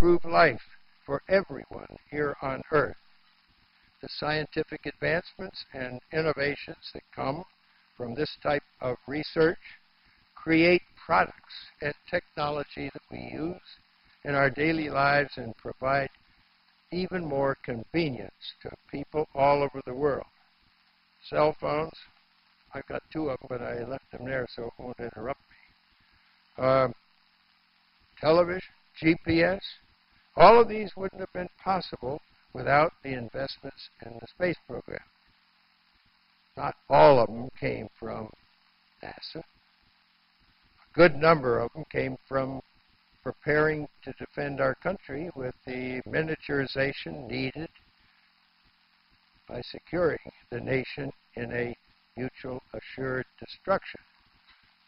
improve life for everyone here on Earth. The scientific advancements and innovations that come from this type of research create products and technology that we use in our daily lives and provide even more convenience to people all over the world. Cell phones, I've got two of them, but I left them there so it won't interrupt me. Television, GPS, all of these wouldn't have been possible without the investments in the space program. Not all of them came from NASA. A good number of them came from preparing to defend our country with the miniaturization needed by securing the nation in a mutual assured destruction.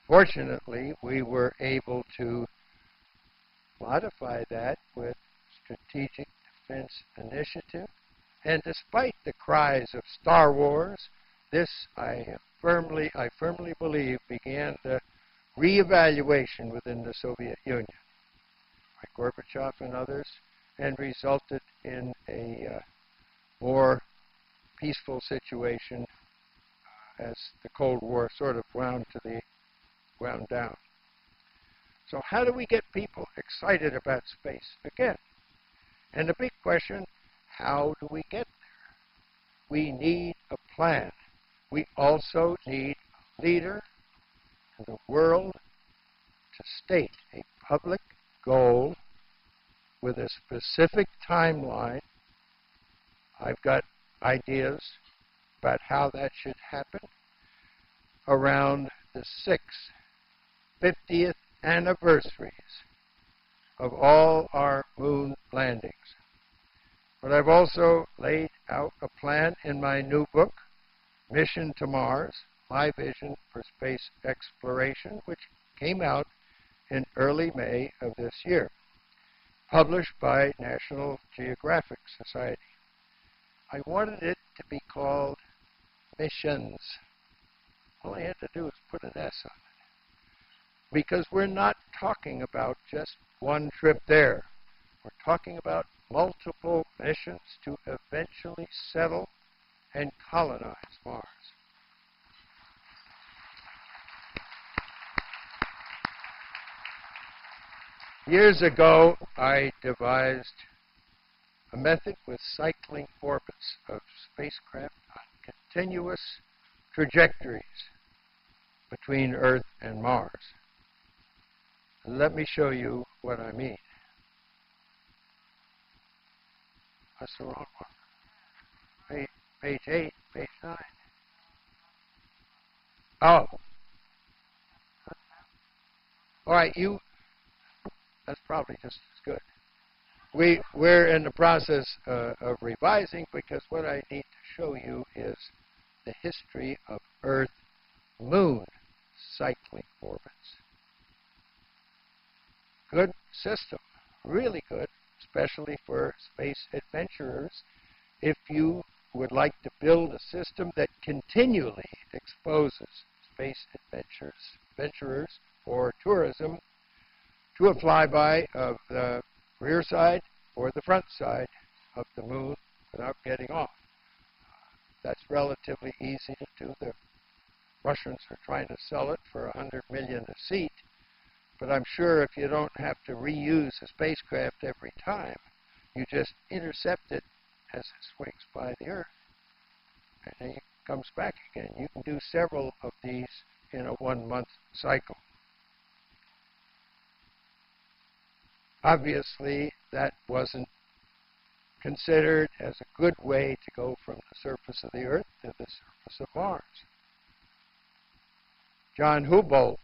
Fortunately, we were able to modify that with strategic defense initiative, and despite the cries of Star Wars, this I firmly believe began the reevaluation within the Soviet Union by Gorbachev and others, and resulted in a more peaceful situation as the Cold War sort of wound down. So how do we get people excited about space again? And the big question, how do we get there? We need a plan. We also need a leader in the world to state a public goal with a specific timeline. I've got ideas about how that should happen around the 50th anniversaries of all our moon landings. But I've also laid out a plan in my new book, Mission to Mars, My Vision for Space Exploration, which came out in early May of this year, published by National Geographic Society. I wanted it to be called Missions. All I had to do was put an S on it. Because we're not talking about just one trip there. We're talking about multiple missions to eventually settle and colonize Mars. Years ago, I devised a method with cycling orbits of spacecraft on continuous trajectories between Earth and Mars. Let me show you what I mean. That's the wrong one. Page 8, page 9. Oh. All right, that's probably just as good. We're in the process of revising, because what I need to show you is the history of Earth-Moon cycling orbits. Good system, really good, especially for space adventurers. If you would like to build a system that continually exposes space adventurers for tourism to a flyby of the rear side or the front side of the moon without getting off. That's relatively easy to do. The Russians are trying to sell it for $100 million a seat, but I'm sure if you don't have to reuse a spacecraft every time, you just intercept it as it swings by the Earth, and then it comes back again. You can do several of these in a 1-month cycle. Obviously, that wasn't considered as a good way to go from the surface of the Earth to the surface of Mars. John Hubble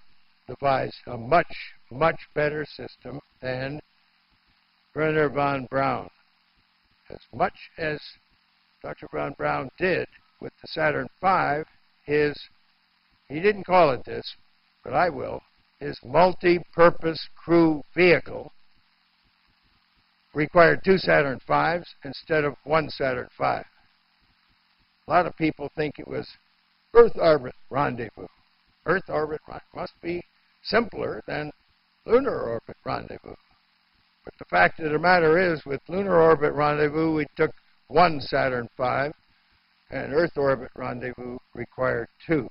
devised a much, much better system than Wernher von Braun. As much as Dr. von Braun did with the Saturn V, he didn't call it this, but I will, his multi-purpose crew vehicle required 2 Saturn V's instead of 1 Saturn V. A lot of people think it was Earth orbit rendezvous. Earth orbit must be simpler than lunar orbit rendezvous. But the fact of the matter is, with lunar orbit rendezvous, we took one Saturn V, and Earth orbit rendezvous required two.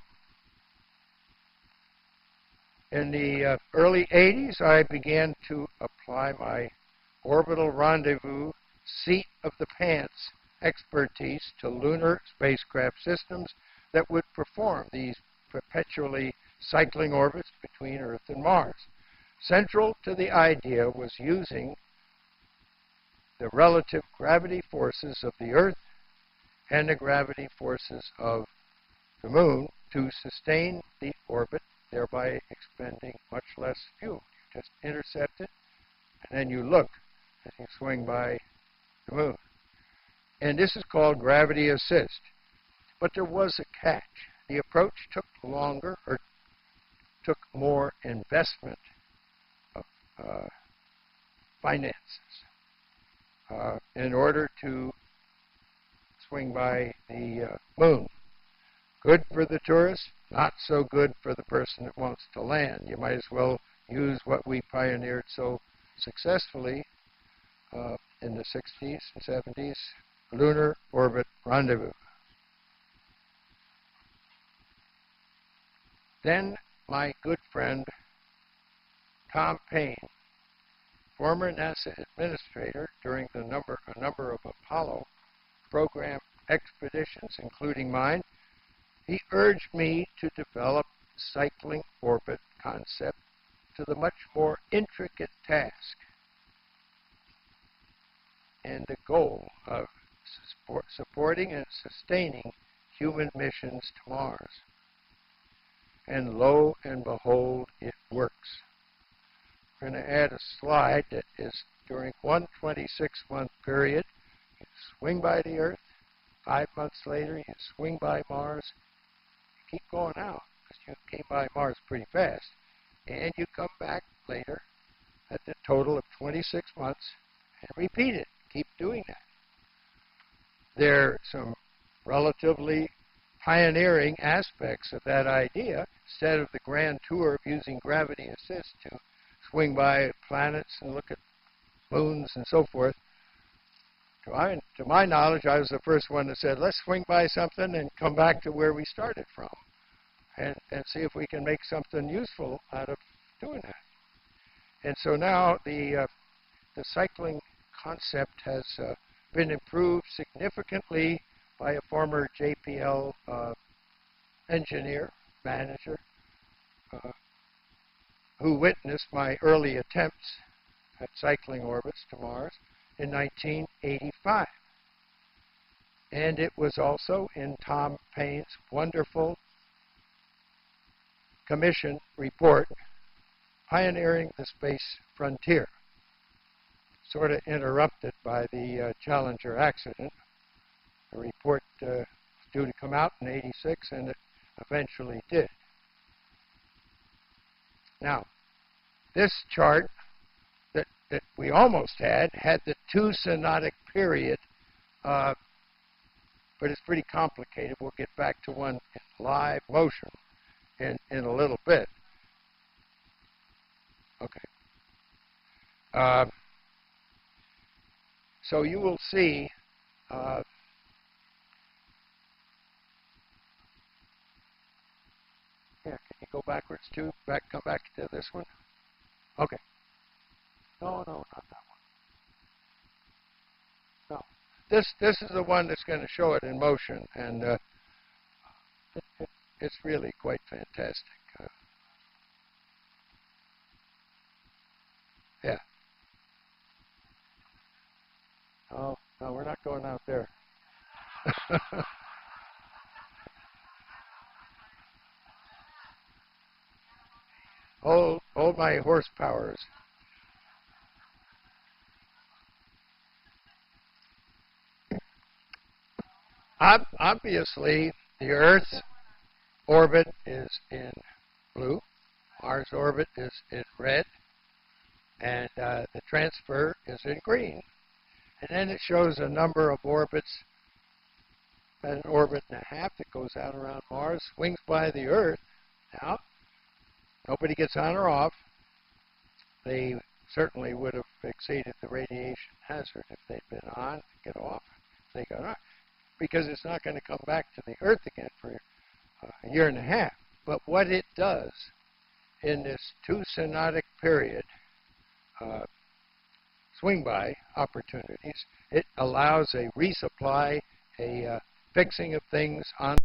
In the early 80s, I began to apply my orbital rendezvous seat of the pants expertise to lunar spacecraft systems that would perform these perpetually cycling orbits between Earth and Mars. Central to the idea was using the relative gravity forces of the Earth and the gravity forces of the Moon to sustain the orbit, thereby expending much less fuel. You just intercept it, and then you look as you swing by the Moon. And this is called gravity assist. But there was a catch. The approach took longer, or took more investment of finances in order to swing by the Moon. Good for the tourist, not so good for the person that wants to land. You might as well use what we pioneered so successfully in the 60s and 70s, lunar orbit rendezvous. Then my good friend Tom Paine, former NASA administrator during a number of Apollo program expeditions, including mine, he urged me to develop cycling orbit concept to the much more intricate task and the goal of supporting and sustaining human missions to Mars. And lo and behold, it works. We're going to add a slide that is during one 26-month period, you swing by the Earth. 5 months later, you swing by Mars. You keep going out because you came by Mars pretty fast. And you come back later at the total of 26 months and repeat it. Keep doing that. There are some relatively pioneering aspects of that idea. Instead of the grand tour of using gravity assist to swing by planets and look at moons and so forth, to my knowledge, I was the first one that said, let's swing by something and come back to where we started from and see if we can make something useful out of doing that. And so now the cycling concept has been improved significantly by a former JPL engineer, manager, who witnessed my early attempts at cycling orbits to Mars in 1985. And it was also in Tom Paine's wonderful commission report, Pioneering the Space Frontier, sort of interrupted by the Challenger accident. The report was due to come out in '86, and it eventually did. Now, this chart that we almost had the two synodic period, but it's pretty complicated. We'll get back to one in live motion in a little bit. Okay. So you will see yeah, can you go backwards too? Come back to this one? Okay. No, not that one. No. This is the one that's going to show it in motion, and it's really quite fantastic. Yeah. Oh, no, we're not going out there. Hold my horsepowers. Obviously, the Earth's orbit is in blue. Mars' orbit is in red. And the transfer is in green. And then it shows a number of orbits, an orbit and a half that goes out around Mars, swings by the Earth. Now, nobody gets on or off. The certainly would have exceeded the radiation hazard if they'd been on, get off, they got on, because it's not going to come back to the Earth again for a year and a half. But what it does in this two-synodic period, swing-by opportunities, it allows a resupply, a fixing of things on